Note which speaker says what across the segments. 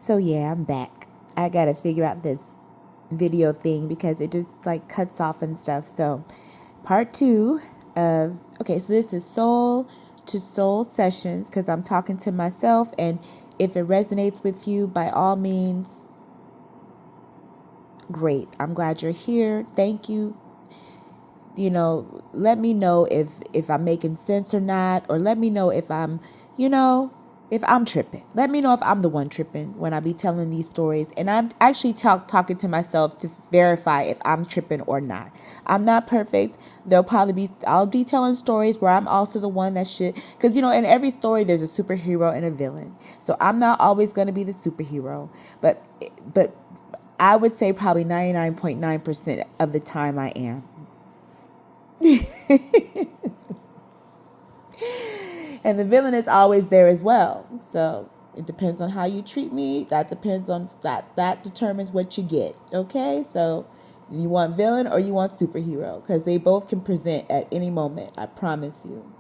Speaker 1: So yeah, I'm back. I gotta figure out this video thing because it just like cuts off and stuff. So part two of, okay, so this is Soul2Soul Sessions because I'm talking to myself, and if it resonates with you, by all means, great. I'm glad you're here. Thank you. Let me know if I'm making sense or not, or let me know if if I'm tripping. Let me know if I'm the one tripping when I be telling these stories. And I'm actually talking to myself to verify if I'm tripping or not. I'm not perfect. I'll be telling stories where I'm also the one that should, because in every story there's a superhero and a villain. So I'm not always going to be the superhero, but I would say probably 99.9% of the time I am. And the villain is always there as well. So it depends on how you treat me. That depends on that determines what you get. Okay? So you want villain or you want superhero, because they both can present at any moment. I promise you.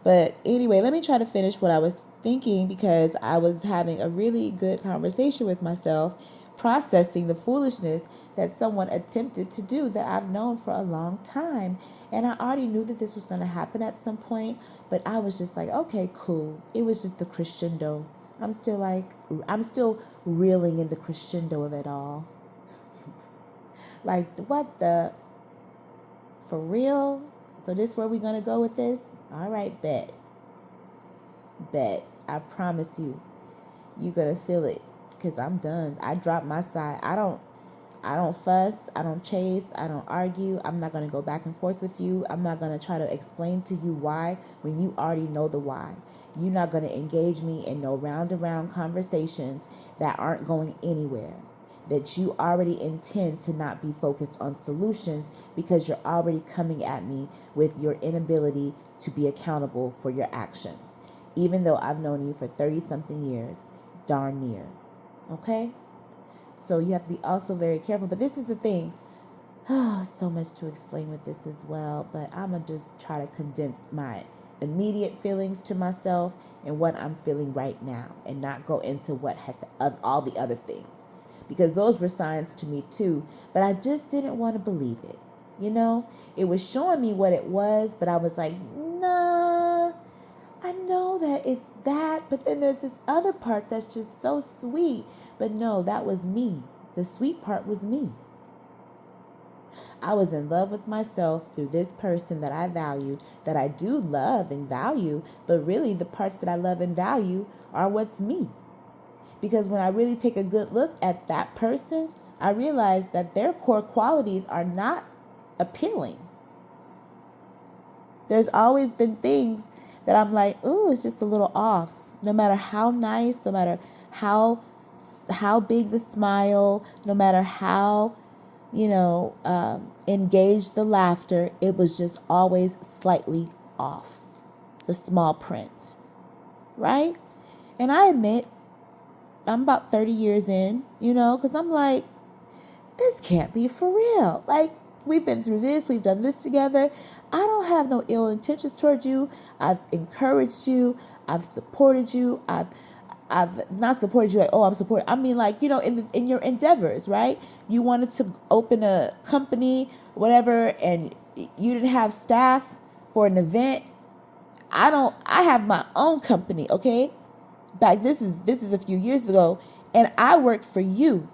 Speaker 1: But anyway, let me try to finish what I was thinking, because I was having a really good conversation with myself, processing the foolishness that someone attempted to do that I've known for a long time. And I already knew that this was going to happen at some point, but I was just like, okay, cool. It was just the crescendo. I'm still reeling in the crescendo of it all. Like, what the? For real? So this where we going to go with this? All right, bet. I promise you, you're going to feel it, because I'm done. I dropped my side. I don't fuss. I don't chase. I don't argue. I'm not going to go back and forth with you. I'm not going to try to explain to you why when you already know the why. You're not going to engage me in no round and round conversations that aren't going anywhere, that you already intend to not be focused on solutions, because you're already coming at me with your inability to be accountable for your actions, even though I've known you for 30-something years, darn near. Okay? So you have to be also very careful. But this is the thing. So much to explain with this as well. But I'm going to just try to condense my immediate feelings to myself and what I'm feeling right now, and not go into what has of all the other things, because those were signs to me too. But I just didn't want to believe it. It was showing me what it was, but I was like, nah, I know that it's that, but then there's this other part that's just so sweet. But no, that was me. The sweet part was me. I was in love with myself through this person that I value, that I do love and value, but really the parts that I love and value are what's me. Because when I really take a good look at that person, I realize that their core qualities are not appealing. There's always been things that I'm like, ooh, it's just a little off. No matter how nice, no matter how big the smile, no matter how, engaged the laughter, it was just always slightly off. The small print, right? And I admit, I'm about 30 years in, because I'm like, this can't be for real. Like, we've been through this. We've done this together. I don't have no ill intentions towards you. I've encouraged you. I've supported you. I've not supported you like, oh, I'm supporting. I mean, like, in your endeavors, right? You wanted to open a company, whatever, and you didn't have staff for an event. I have my own company, okay? This is a few years ago, and I worked for you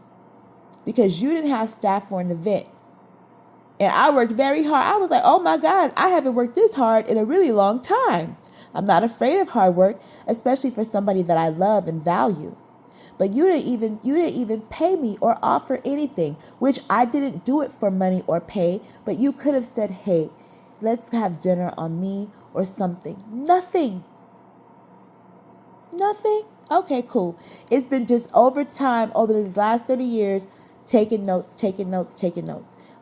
Speaker 1: because you didn't have staff for an event. And I worked very hard. I was like, oh my God, I haven't worked this hard in a really long time. I'm not afraid of hard work, especially for somebody that I love and value. But you didn't even pay me or offer anything, which I didn't do it for money or pay, but you could have said, hey, let's have dinner on me or something. Nothing. Okay, cool. It's been just over time, over the last 30 years, taking notes.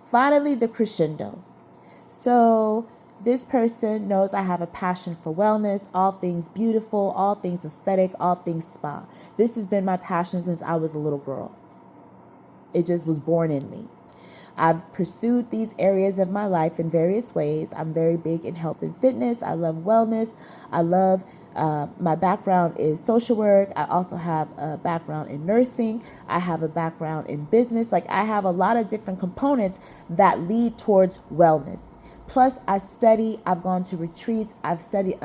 Speaker 1: Finally, the crescendo. So this person knows I have a passion for wellness, all things beautiful, all things aesthetic, all things spa. This has been my passion since I was a little girl. It just was born in me. I've pursued these areas of my life in various ways. I'm very big in health and fitness. I love wellness. I love, my background is social work. I also have a background in nursing. I have a background in business. Like, I have a lot of different components that lead towards wellness. Plus, I study, I've gone to retreats, I've studied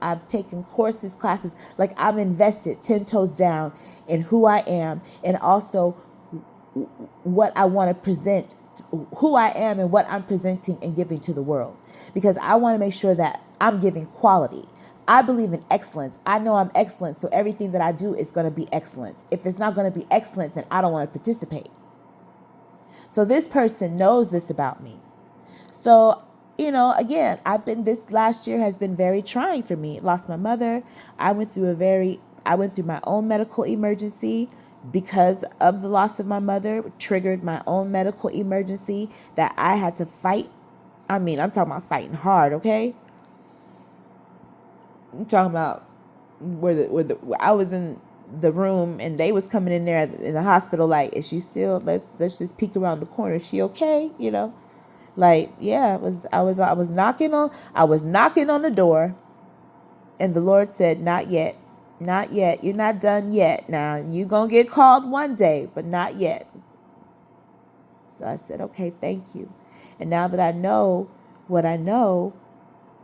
Speaker 1: I've taken courses, classes. Like, I'm invested 10 toes down in who I am, and also what I want to present, who I am and what I'm presenting and giving to the world. Because I want to make sure that I'm giving quality. I believe in excellence. I know I'm excellent, so everything that I do is going to be excellence. If it's not going to be excellent, then I don't want to participate. So this person knows this about me. So, again, this last year has been very trying for me. Lost my mother. I went through my own medical emergency because of the loss of my mother, triggered my own medical emergency that I had to fight. I mean, I'm talking about fighting hard, okay? I'm talking about where I was in the room and they was coming in there in the hospital like, is she still, let's just peek around the corner. Is she okay? Like, yeah, I was knocking on the door, and the Lord said, not yet. Not yet. You're not done yet. Now, you're going to get called one day, but not yet. So I said, okay, thank you. And now that I know what I know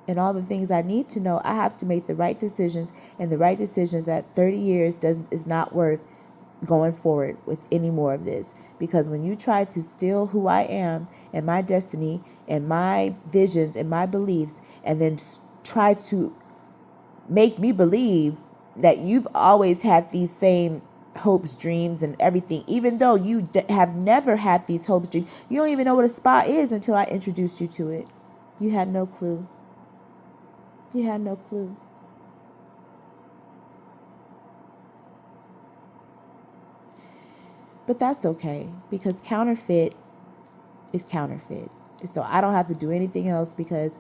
Speaker 1: and all the things I need to know, I have to make the right decisions, and the right decisions at 30 years is not worth going forward with any more of this. Because when you try to steal who I am and my destiny and my visions and my beliefs, and then try to make me believe that you've always had these same hopes, dreams, and everything, even though you have never had these hopes, dreams, you don't even know what a spa is until I introduced you to it. You had no clue. You had no clue. But that's okay, because counterfeit is counterfeit. So I don't have to do anything else because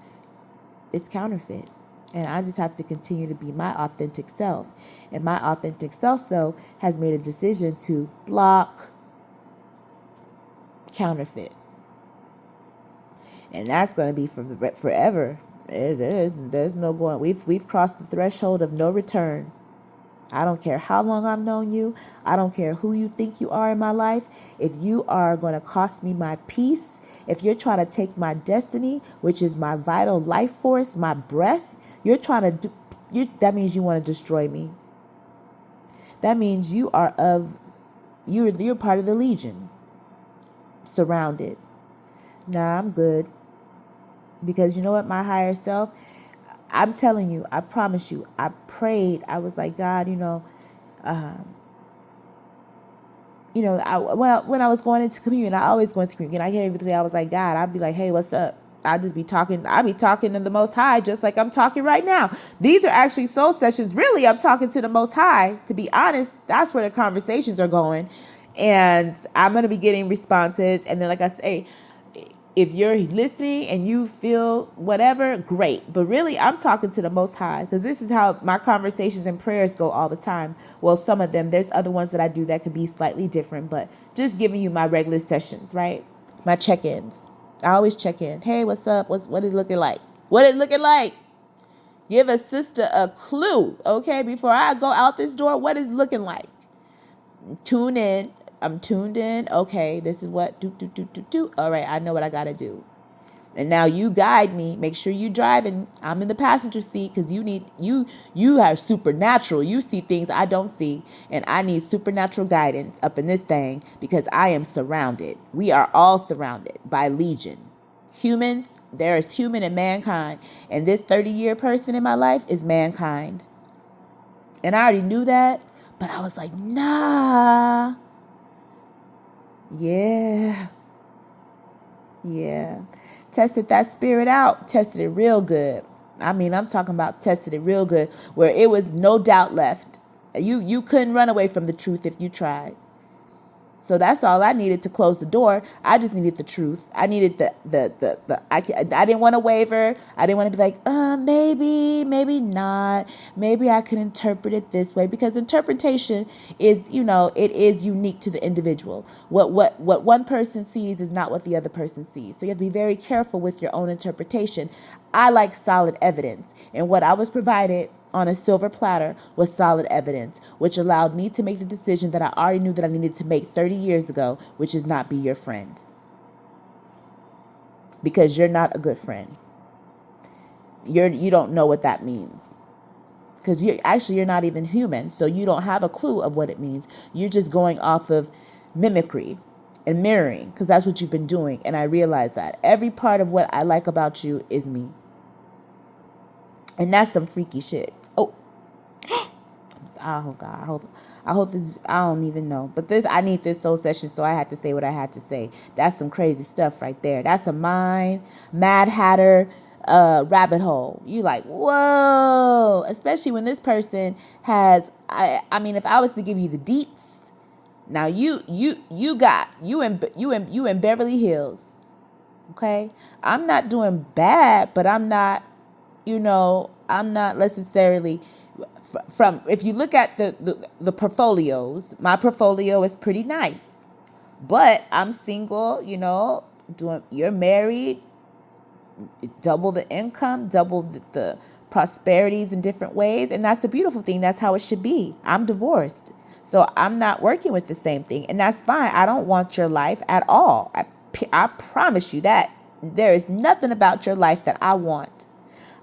Speaker 1: it's counterfeit. And I just have to continue to be my authentic self. And my authentic self, though, has made a decision to block counterfeit. And that's going to be for forever. There's no going. We've crossed the threshold of no return. I don't care how long I've known you. I don't care who you think you are in my life. If you are going to cost me my peace, if you're trying to take my destiny, which is my vital life force, my breath, you're trying to do, that means you want to destroy me. That means you're part of the legion. Surrounded. Nah, I'm good. Because you know what, my higher self, I'm telling you, I promise you, I prayed. I was like, God, when I was going into communion, I always go into communion. I can't even say I was like, God, I'd be like, hey, what's up? I'd be talking to the Most High, just like I'm talking right now. These are actually soul sessions. Really, I'm talking to the Most High. To be honest, that's where the conversations are going. And I'm going to be getting responses. And then, like I say, if you're listening and you feel whatever, great. But really, I'm talking to the Most High, because this is how my conversations and prayers go all the time. Well, some of them. There's other ones that I do that could be slightly different, but just giving you my regular sessions, right? My check-ins. I always check in. Hey, what's up? What is it looking like? What is it looking like? Give a sister a clue, okay? Before I go out this door, what is it looking like? Tune in. I'm tuned in. Okay, this is what do. All right, I know what I gotta do. And now you guide me. Make sure you driving. I'm in the passenger seat, because you are supernatural. You see things I don't see, and I need supernatural guidance up in this thing, because I am surrounded. We are all surrounded by legion. Humans, there is human and mankind, and this 30-year person in my life is mankind. And I already knew that, but I was like, nah. Yeah. Tested that spirit out. Tested it real good. I mean, I'm talking about tested it real good, where it was no doubt left. You couldn't run away from the truth if you tried. So that's all I needed to close the door. I just needed the truth. I needed I didn't want to waver. I didn't want to be like, maybe not. Maybe I could interpret it this way, because interpretation is, it is unique to the individual. What one person sees is not what the other person sees. So you have to be very careful with your own interpretation. I like solid evidence, and what I was provided on a silver platter was solid evidence, which allowed me to make the decision that I already knew that I needed to make 30 years ago, which is not be your friend. Because you're not a good friend. You don't know what that means. Because you're not even human, so you don't have a clue of what it means. You're just going off of mimicry and mirroring, because that's what you've been doing. And I realize that every part of what I like about you is me. And that's some freaky shit. Oh God, I hope this, I don't even know. But I need this soul session, so I had to say what I had to say. That's some crazy stuff right there. That's a Mad Hatter rabbit hole. You like, whoa. Especially when this person has, I mean, if I was to give you the deets, now you in Beverly Hills. Okay? I'm not doing bad, but I'm not necessarily from, if you look at the portfolios, my portfolio is pretty nice, but I'm single, you're married, double the income, double the prosperities in different ways. And that's a beautiful thing. That's how it should be. I'm divorced, so I'm not working with the same thing, and that's fine. I don't want your life at all. I promise you that there is nothing about your life that I want.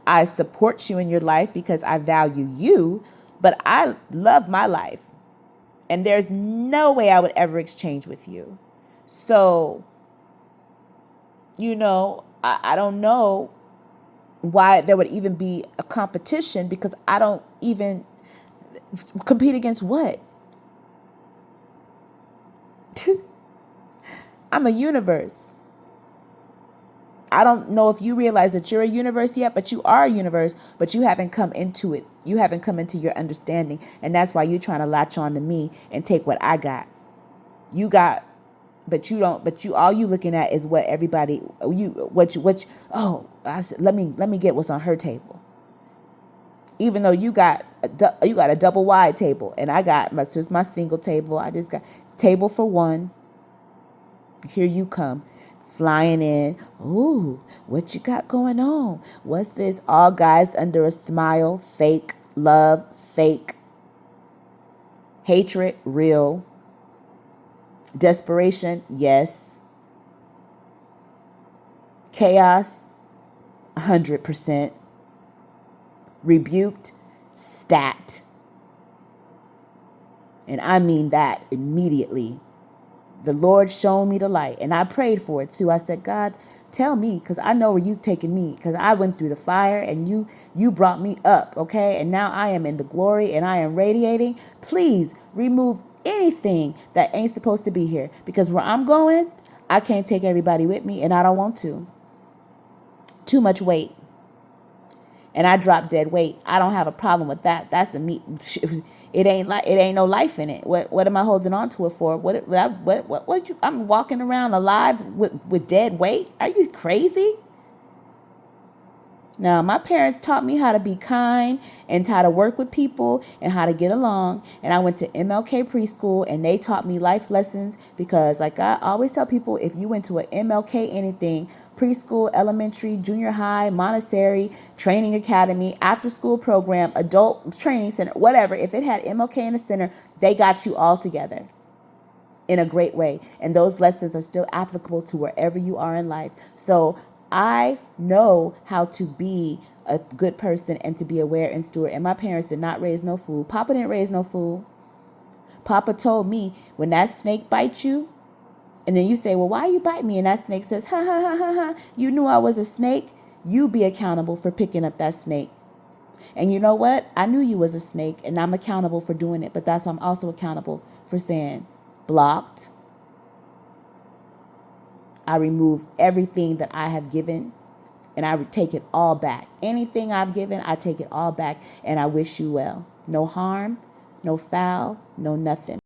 Speaker 1: I support you in your life because I value you, but I love my life. And there's no way I would ever exchange with you. So, I don't know why there would even be a competition, because I don't even compete against what? I'm a universe. I don't know if you realize that you're a universe yet, but you are a universe, but you haven't come into it. You haven't come into your understanding. And that's why you're trying to latch on to me and take what I got. You got, but you don't, all you looking at is what everybody, let me get what's on her table. Even though you got a double wide table, and I got just my single table. I just got table for one. Here you come. Flying in. Ooh, what you got going on? What's this? All guys under a smile. Fake love. Fake hatred. Real. Desperation. Yes. Chaos. 100%. Rebuked. Stat. And I mean that immediately. The Lord showed me the light, and I prayed for it too. I said, God, tell me, because I know where you've taken me, because I went through the fire and you brought me up, okay? And now I am in the glory and I am radiating. Please remove anything that ain't supposed to be here, because where I'm going, I can't take everybody with me, and I don't want to. Too much weight. And I drop dead weight. I don't have a problem with that. That's the meat. It ain't no life in it. What am I holding on to it for? I'm walking around alive with dead weight? Are you crazy? Now, my parents taught me how to be kind and how to work with people and how to get along. And I went to MLK preschool, and they taught me life lessons, because like I always tell people, if you went to an MLK anything, preschool, elementary, junior high, Montessori, training academy, after school program, adult training center, whatever, if it had MLK in the center, they got you all together in a great way. And those lessons are still applicable to wherever you are in life. So I know how to be a good person and to be aware and steward. And my parents did not raise no fool. Papa didn't raise no fool. Papa told me, when that snake bites you, and then you say, well, why you bite me? And that snake says, ha, ha, ha, ha, ha. You knew I was a snake. You be accountable for picking up that snake. And you know what? I knew you was a snake, and I'm accountable for doing it. But that's why I'm also accountable for saying, blocked. I remove everything that I have given, and I would take it all back. Anything I've given, I take it all back, and I wish you well. No harm, no foul, no nothing.